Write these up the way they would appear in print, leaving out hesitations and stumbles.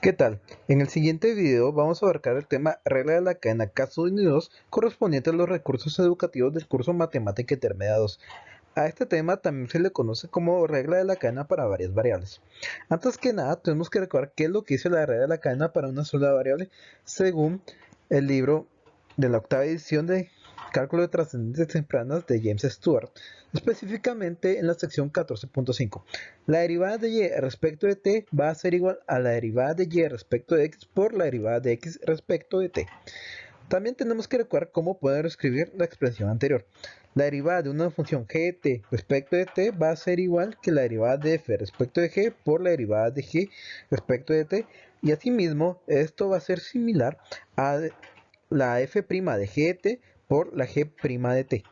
¿Qué tal? En el siguiente video vamos a abarcar el tema regla de la cadena casos unidos correspondiente a los recursos educativos del curso Matemática Intermedia 2. A este tema también se le conoce como regla de la cadena para varias variables. Antes que nada, tenemos que recordar qué es lo que dice la regla de la cadena para una sola variable según el libro de la octava edición de Cálculo de trascendencias tempranas de James Stewart, específicamente en la sección 14.5. La derivada de y respecto de t va a ser igual a la derivada de y respecto de x por la derivada de x respecto de t. También tenemos que recordar cómo poder escribir la expresión anterior. La derivada de una función g de t respecto de t va a ser igual que la derivada de f respecto de g por la derivada de g respecto de t. Y asimismo, esto va a ser similar a la f' de g de t por la g' de t.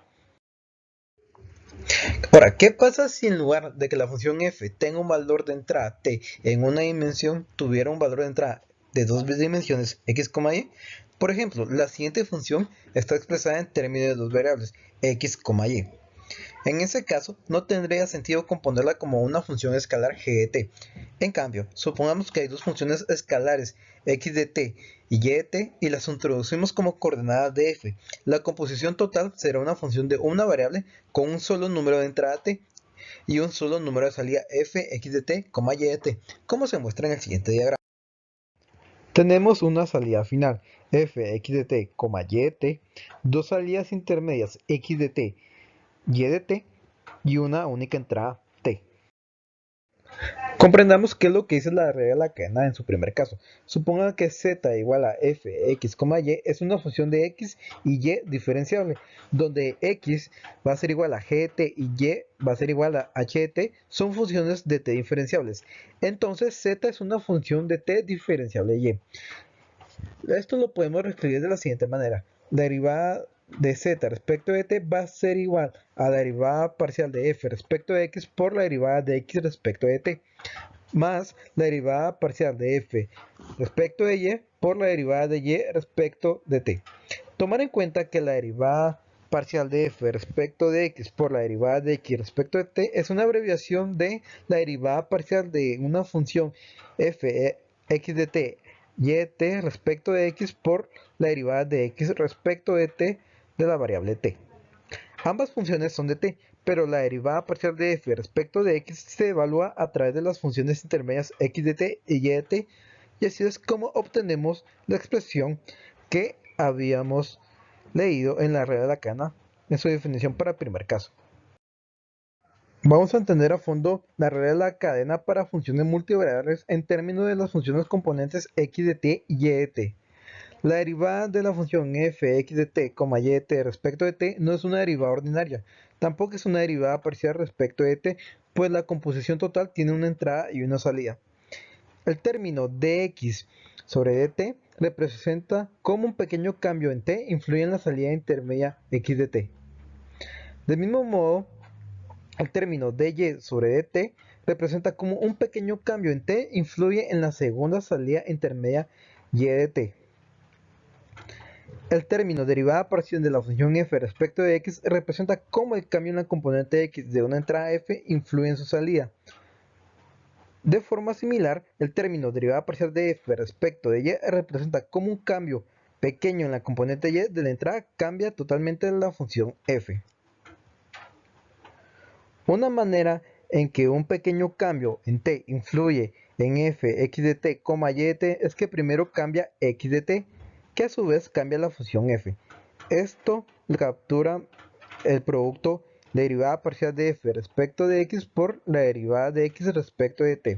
Ahora, ¿qué pasa si en lugar de que la función f tenga un valor de entrada t en una dimensión, tuviera un valor de entrada de dos dimensiones x, y? Por ejemplo, la siguiente función está expresada en términos de dos variables, x, y. En ese caso, no tendría sentido componerla como una función escalar g de t. En cambio, supongamos que hay dos funciones escalares, x de t y y de t, y las introducimos como coordenadas de f. La composición total será una función de una variable con un solo número de entrada t y un solo número de salida f, x de t, y de t, como se muestra en el siguiente diagrama. Tenemos una salida final, f, x de t, y de t, dos salidas intermedias, x de t, y de t, y una única entrada, t. Comprendamos qué es lo que dice la regla de la cadena en su primer caso. Suponga que z igual a f, x, y es una función de x y y diferenciable, donde x va a ser igual a g de t y y va a ser igual a h de t, son funciones de t diferenciables. Entonces z es una función de t diferenciable de y. Esto lo podemos reescribir de la siguiente manera. La derivada de z respecto de t va a ser igual a la derivada parcial de f respecto de x por la derivada de x respecto de t, más la derivada parcial de f respecto de y por la derivada de y respecto de t. Tomar en cuenta que la derivada parcial de f respecto de x por la derivada de x respecto de t es una abreviación de la derivada parcial de una función f x de t y de t respecto de x por la derivada de x respecto de t de la variable t. Ambas funciones son de t, pero la derivada parcial de f respecto de x se evalúa a través de las funciones intermedias x de t y y de t, y así es como obtenemos la expresión que habíamos leído en la regla de la cadena en su definición para el primer caso. Vamos a entender a fondo la regla de la cadena para funciones multivariables en términos de las funciones componentes x de t y y de t. La derivada de la función f x de t, y de t respecto de t no es una derivada ordinaria, tampoco es una derivada parcial respecto de t, pues la composición total tiene una entrada y una salida. El término dx sobre dt representa cómo un pequeño cambio en t influye en la salida intermedia x de t. Del mismo modo, el término dy sobre dt representa cómo un pequeño cambio en t influye en la segunda salida intermedia y de t. El término derivada parcial de la función f respecto de x representa cómo el cambio en la componente x de una entrada f influye en su salida. De forma similar, el término derivada parcial de f respecto de y representa cómo un cambio pequeño en la componente y de la entrada cambia totalmente la función f. Una manera en que un pequeño cambio en t influye en f, x de t, y de t es que primero cambia x de t, que a su vez cambia la función f. Esto captura el producto de derivada parcial de f respecto de x por la derivada de x respecto de t.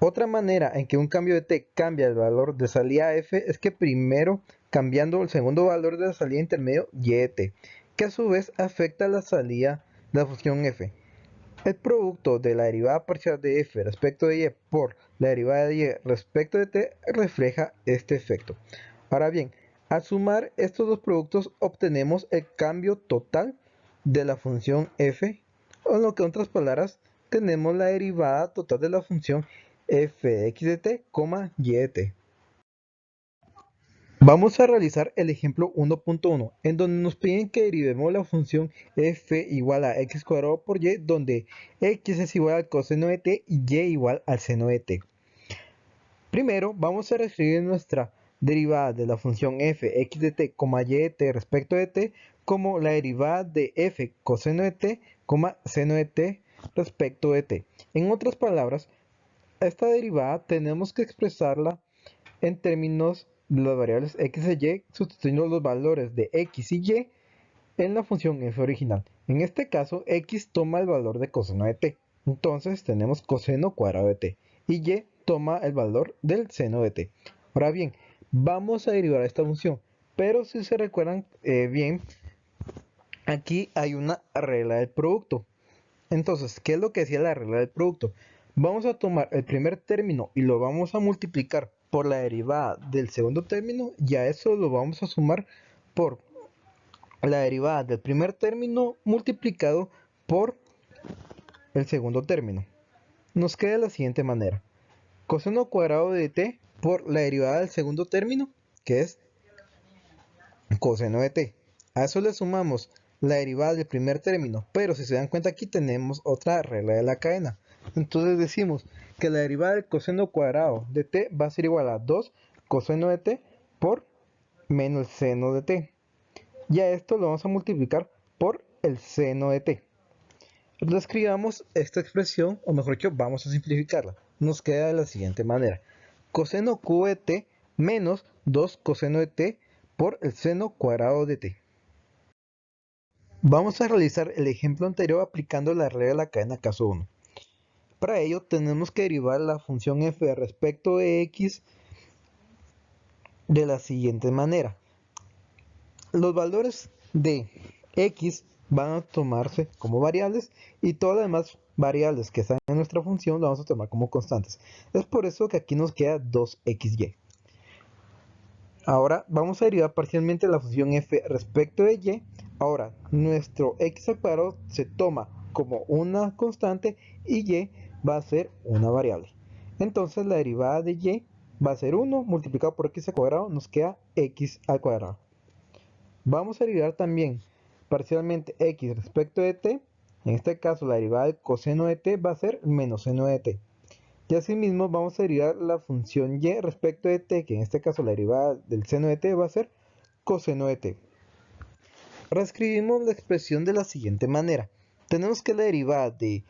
Otra manera en que un cambio de t cambia el valor de salida f es que primero cambiando el segundo valor de la salida intermedio y de t, que a su vez afecta la salida de la función f. El producto de la derivada parcial de f respecto de y por la derivada de y respecto de t refleja este efecto. Ahora bien, al sumar estos dos productos obtenemos el cambio total de la función f, o en lo que en otras palabras tenemos la derivada total de la función f de x de t, y de t. Vamos a realizar el ejemplo 1.1, en donde nos piden que derivemos la función f igual a x cuadrado por y, donde x es igual al coseno de t y y igual al seno de t. Primero vamos a reescribir nuestra derivada de la función f x de t, y de t respecto de t como la derivada de f coseno de t, seno de t respecto de t. En otras palabras, esta derivada tenemos que expresarla en términos de las variables x e y, sustituyendo los valores de x y y en la función f original. En este caso, x toma el valor de coseno de t. Entonces tenemos coseno cuadrado de t. Y y toma el valor del seno de t. Ahora bien, vamos a derivar esta función. Pero si se recuerdan bien, aquí hay una regla del producto. Entonces, ¿qué es lo que decía la regla del producto? Vamos a tomar el primer término y lo vamos a multiplicar por la derivada del segundo término, y a eso lo vamos a sumar por la derivada del primer término multiplicado por el segundo término. Nos queda de la siguiente manera: coseno cuadrado de t por la derivada del segundo término, que es coseno de t. A eso le sumamos la derivada del primer término, pero si se dan cuenta aquí tenemos otra regla de la cadena. Entonces decimos que la derivada del coseno cuadrado de t va a ser igual a 2 coseno de t por menos el seno de t. Y a esto lo vamos a multiplicar por el seno de t. Reescribamos esta expresión, o mejor dicho, vamos a simplificarla. Nos queda de la siguiente manera: coseno cubo de t menos 2 coseno de t por el seno cuadrado de t. Vamos a realizar el ejemplo anterior aplicando la regla de la cadena caso 1. Para ello tenemos que derivar la función f respecto de x de la siguiente manera: los valores de x van a tomarse como variables y todas las demás variables que están en nuestra función las vamos a tomar como constantes. Es por eso que aquí nos queda 2xy. Ahora vamos a derivar parcialmente la función f respecto de y. Ahora nuestro x al cuadrado se toma como una constante y y va a ser una variable. Entonces la derivada de y va a ser 1 multiplicado por x al cuadrado, nos queda x al cuadrado. Vamos a derivar también parcialmente x respecto de t. En este caso la derivada del coseno de t va a ser menos seno de t. Y asimismo vamos a derivar la función y respecto de t, que en este caso la derivada del seno de t va a ser coseno de t. Reescribimos la expresión de la siguiente manera: tenemos que la derivada de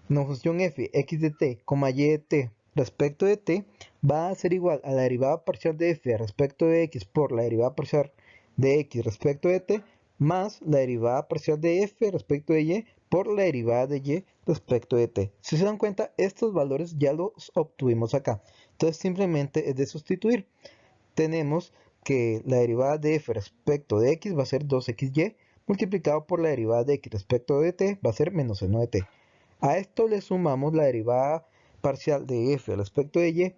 la función f x de t, y de t respecto de t va a ser igual a la derivada parcial de f respecto de x por la derivada parcial de x respecto de t más la derivada parcial de f respecto de y por la derivada de y respecto de t. Si se dan cuenta, estos valores ya los obtuvimos acá. Entonces simplemente es de sustituir. Tenemos que la derivada de f respecto de x va a ser 2xy multiplicado por la derivada de x respecto de t va a ser menos seno de t. A esto le sumamos la derivada parcial de f respecto de y,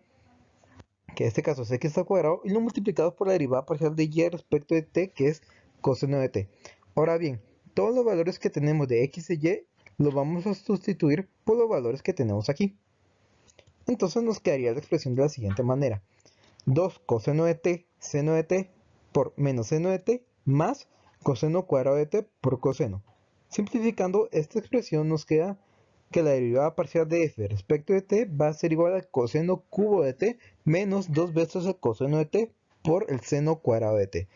que en este caso es x al cuadrado, y lo multiplicamos por la derivada parcial de y respecto de t, que es coseno de t. Ahora bien, todos los valores que tenemos de x y y los vamos a sustituir por los valores que tenemos aquí. Entonces nos quedaría la expresión de la siguiente manera: 2 coseno de t seno de t por menos seno de t más coseno cuadrado de t por coseno. Simplificando esta expresión nos queda que la derivada parcial de f respecto de t va a ser igual al coseno cubo de t menos 2 veces el coseno de t por el seno cuadrado de t.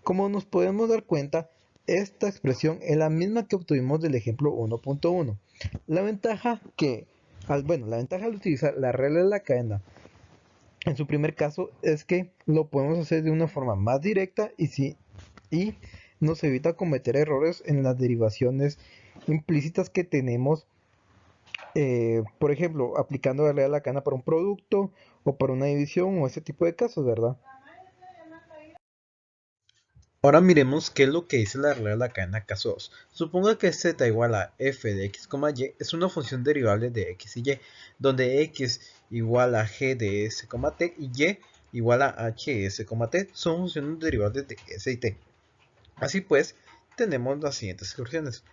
Como nos podemos dar cuenta, esta expresión es la misma que obtuvimos del ejemplo 1.1. La ventaja al utilizar la regla de la cadena en su primer caso es que lo podemos hacer de una forma más directa y nos evita cometer errores en las derivaciones implícitas que tenemos, por ejemplo, aplicando la regla de la cadena para un producto o para una división o ese tipo de casos, ¿verdad? Ahora miremos qué es lo que dice la regla de la cadena caso 2. Suponga que z igual a f de x, y es una función derivable de x y y, donde x igual a g de s, t y y igual a h de s, t son funciones derivables de s y t. Así pues, tenemos las siguientes expresiones.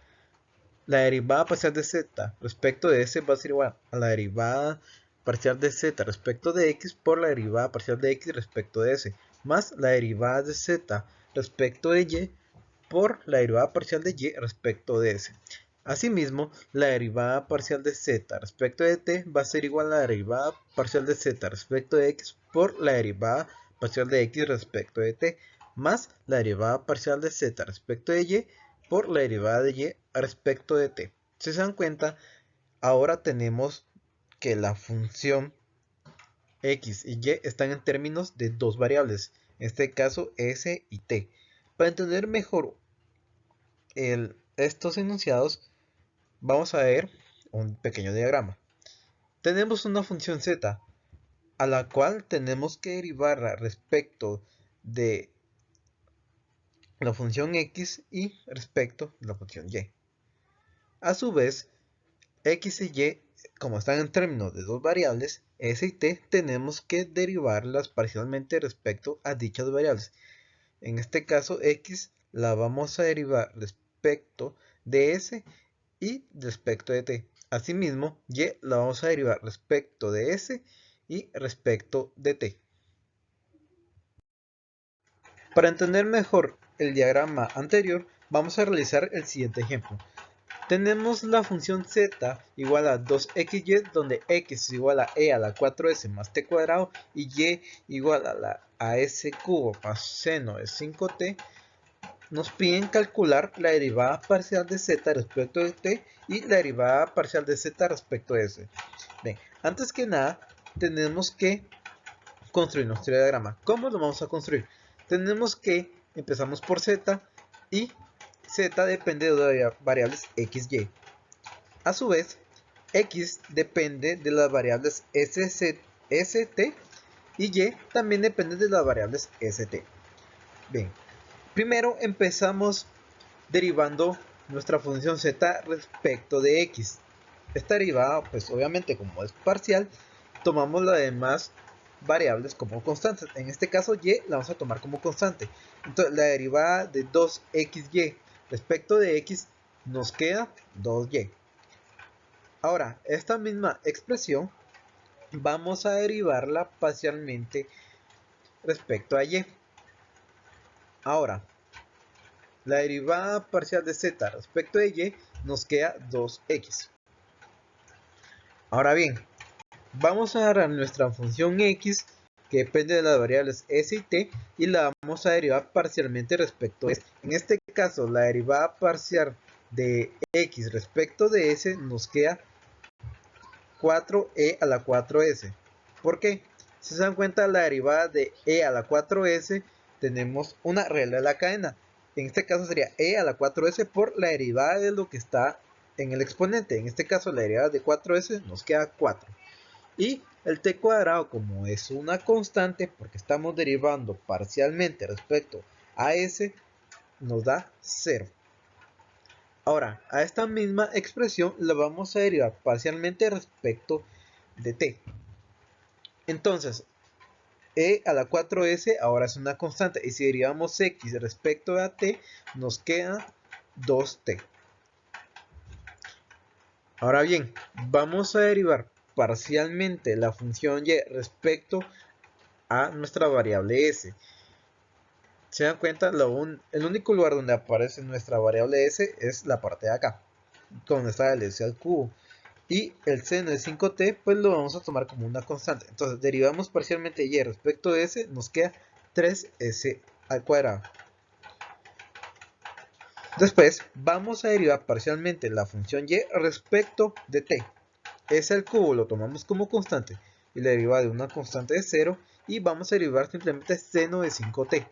La derivada parcial de z respecto de s va a ser igual a la derivada parcial de z respecto de x por la derivada parcial de x respecto de s, más la derivada de z respecto de y por la derivada parcial de y respecto de s. Asimismo, la derivada parcial de z respecto de t va a ser igual a la derivada parcial de z respecto de x por la derivada parcial de x respecto de t, más la derivada parcial de z respecto de y por la derivada de y respecto de t. Si se dan cuenta, ahora tenemos que la función x y y están en términos de dos variables, en este caso s y t. Para entender mejor estos enunciados, vamos a ver un pequeño diagrama. Tenemos una función z a la cual tenemos que derivarla respecto de la función x y respecto de la función y. A su vez, x y y, como están en términos de dos variables, s y t, tenemos que derivarlas parcialmente respecto a dichas variables. En este caso, x la vamos a derivar respecto de s y respecto de t. Asimismo, y la vamos a derivar respecto de s y respecto de t. Para entender mejor el diagrama anterior, vamos a realizar el siguiente ejemplo. Tenemos la función z igual a 2xy, donde x es igual a e a la 4s más t cuadrado y y igual a s cubo más seno de 5t. Nos piden calcular la derivada parcial de z respecto de t y la derivada parcial de z respecto de s. Bien, antes que nada, tenemos que construir nuestro diagrama. ¿Cómo lo vamos a construir? Tenemos que empezamos por z y z depende de las variables x, y. A su vez, x depende de las variables st y y también depende de las variables st. Bien, primero empezamos derivando nuestra función z respecto de x. Esta derivada, pues obviamente como es parcial, tomamos las demás variables como constantes. En este caso y la vamos a tomar como constante. Entonces la derivada de 2xy respecto de x nos queda 2y. Ahora, esta misma expresión vamos a derivarla parcialmente respecto a y. Ahora, la derivada parcial de z respecto de y nos queda 2x. Ahora bien, vamos a agarrar nuestra función x, que depende de las variables s y t, y la vamos a derivar parcialmente respecto a s. En este caso, la derivada parcial de x respecto de s nos queda 4e a la 4s. ¿Por qué? Si se dan cuenta, la derivada de e a la 4s tenemos una regla de la cadena. En este caso sería e a la 4s por la derivada de lo que está en el exponente. En este caso la derivada de 4s nos queda 4. Y el t cuadrado, como es una constante, porque estamos derivando parcialmente respecto a s, nos da 0. Ahora, a esta misma expresión la vamos a derivar parcialmente respecto de t. Entonces, e a la 4s ahora es una constante. Y si derivamos x respecto a t, nos queda 2t. Ahora bien, vamos a derivar parcialmente la función y respecto a nuestra variable s. Se dan cuenta, el único lugar donde aparece nuestra variable s es la parte de acá, donde está el s al cubo. Y el seno de 5t, pues lo vamos a tomar como una constante. Entonces, derivamos parcialmente y respecto de s, nos queda 3s al cuadrado. Después, vamos a derivar parcialmente la función y respecto de t. S al cubo lo tomamos como constante y la derivada de una constante de 0. Y vamos a derivar simplemente seno de 5t.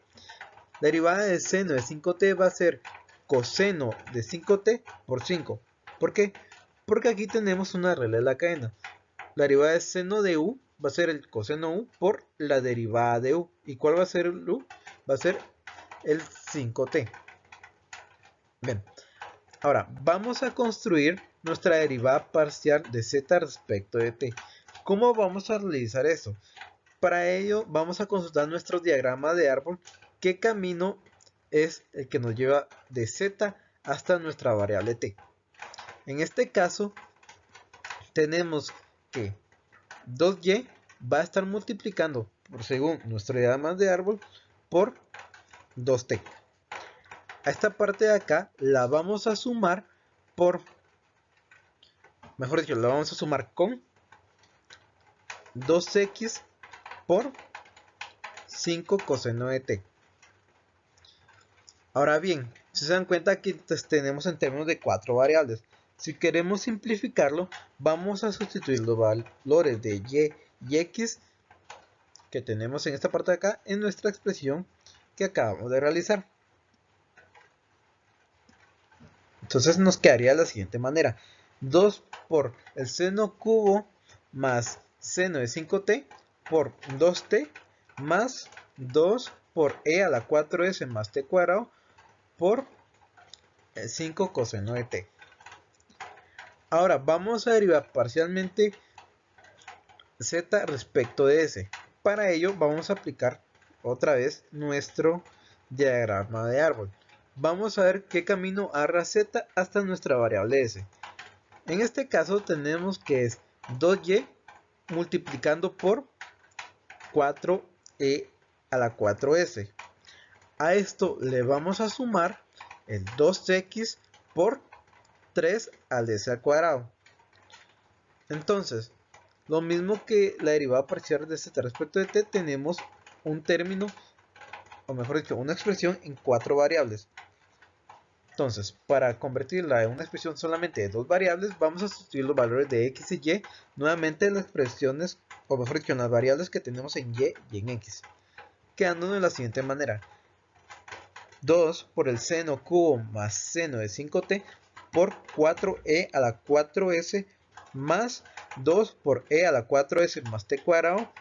La derivada del seno de 5t va a ser coseno de 5t por 5. ¿Por qué? Porque aquí tenemos una regla de la cadena. La derivada del seno de u va a ser el coseno u por la derivada de u. ¿Y cuál va a ser el u? Va a ser el 5t. Bien, ahora vamos a construir nuestra derivada parcial de z respecto de t. ¿Cómo vamos a realizar eso? Para ello vamos a consultar nuestro diagrama de árbol. ¿Qué camino es el que nos lleva de z hasta nuestra variable t? En este caso tenemos que 2y va a estar multiplicando según nuestro diagrama de árbol por 2t. A esta parte de acá la vamos a sumar por mejor dicho, lo vamos a sumar con 2x por 5 coseno de t. Ahora bien, si se dan cuenta que tenemos en términos de 4 variables. Si queremos simplificarlo, vamos a sustituir los valores de y y x que tenemos en esta parte de acá en nuestra expresión que acabamos de realizar. Entonces nos quedaría de la siguiente manera: 2 por el seno cubo más seno de 5t por 2t más 2 por e a la 4s más t cuadrado por 5 coseno de t. Ahora vamos a derivar parcialmente z respecto de s. Para ello vamos a aplicar otra vez nuestro diagrama de árbol. Vamos a ver qué camino agarra z hasta nuestra variable s. En este caso tenemos que es 2y multiplicando por 4e a la 4s. A esto le vamos a sumar el 2x por 3 al s al cuadrado. Entonces, lo mismo que la derivada parcial de z respecto de t, tenemos un término, o mejor dicho, una expresión en 4 variables. Entonces, para convertirla en una expresión solamente de 2 variables, vamos a sustituir los valores de x y y nuevamente en las expresiones, o mejor dicho, en las variables que tenemos en y y en x, quedándonos de la siguiente manera: 2 por el seno cubo más seno de 5t por 4e a la 4s más 2 por e a la 4s más t cuadrado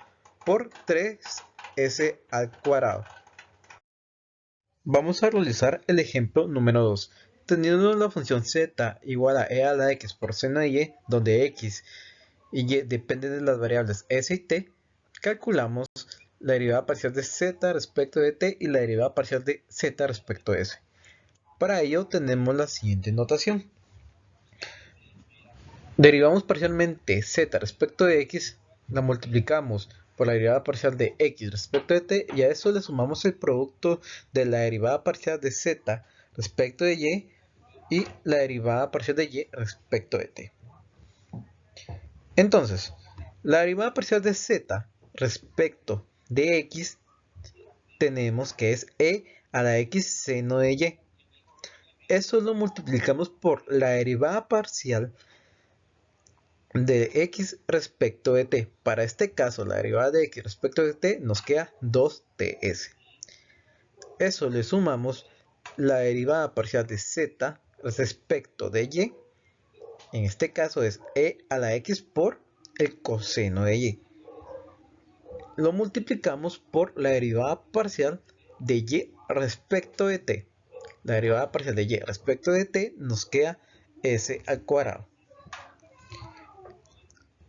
por 3s al cuadrado. Vamos a realizar el ejemplo número 2. Teniendo la función z igual a e a la x por seno de y, donde x y y dependen de las variables s y t, calculamos la derivada parcial de z respecto de t y la derivada parcial de z respecto de s. Para ello tenemos la siguiente notación. Derivamos parcialmente z respecto de x, la multiplicamos por la derivada parcial de x respecto de t, y a eso le sumamos el producto de la derivada parcial de z respecto de y la derivada parcial de y respecto de t. Entonces, la derivada parcial de z respecto de x tenemos que es e a la x seno de y. Eso lo multiplicamos por la derivada parcial de x respecto de t. Para este caso, la derivada de x respecto de t nos queda 2ts. Eso le sumamos la derivada parcial de z respecto de y. En este caso es e a la x por el coseno de y. Lo multiplicamos por la derivada parcial de y respecto de t. La derivada parcial de y respecto de t nos queda s al cuadrado.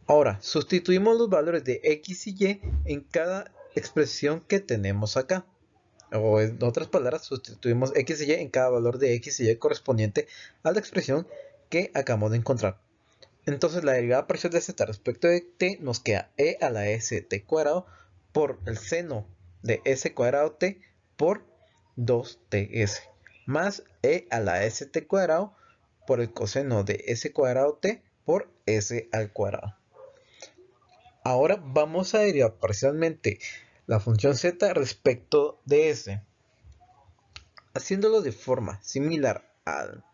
Ahora, sustituimos los valores de x y y en cada expresión que tenemos acá. O en otras palabras, sustituimos x y y en cada valor de x y y correspondiente a la expresión que acabamos de encontrar. Entonces la derivada parcial de z respecto de t nos queda e a la s t cuadrado por el seno de s cuadrado t por 2ts más e a la s t cuadrado por el coseno de s cuadrado t por s al cuadrado. Ahora vamos a derivar parcialmente la función z respecto de s. Haciéndolo de forma similar a la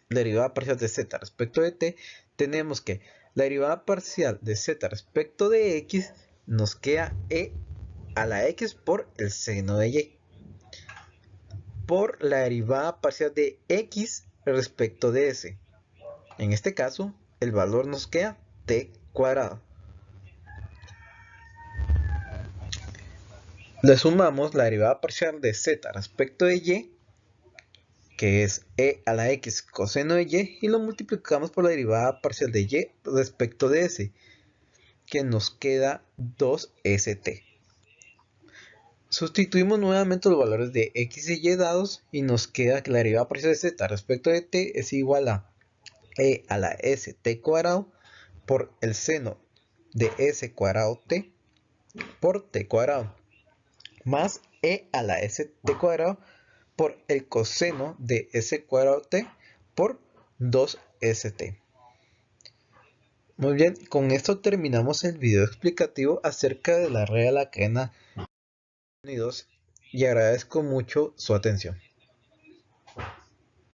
derivada parcial de z respecto de t, tenemos que la derivada parcial de z respecto de x nos queda e a la x por el seno de y, por la derivada parcial de x respecto de s. En este caso, el valor nos queda t cuadrado. Le sumamos la derivada parcial de z respecto de y, que es e a la x coseno de y lo multiplicamos por la derivada parcial de y respecto de s, que nos queda 2st. Sustituimos nuevamente los valores de x y y dados y nos queda que la derivada parcial de z respecto de t es igual a e a la st cuadrado por el seno de s cuadrado t por t cuadrado más e a la st cuadrado por el coseno de s cuadrado t por 2st. Muy bien, con esto terminamos el video explicativo acerca de la red de la cadena Unidos y agradezco mucho su atención.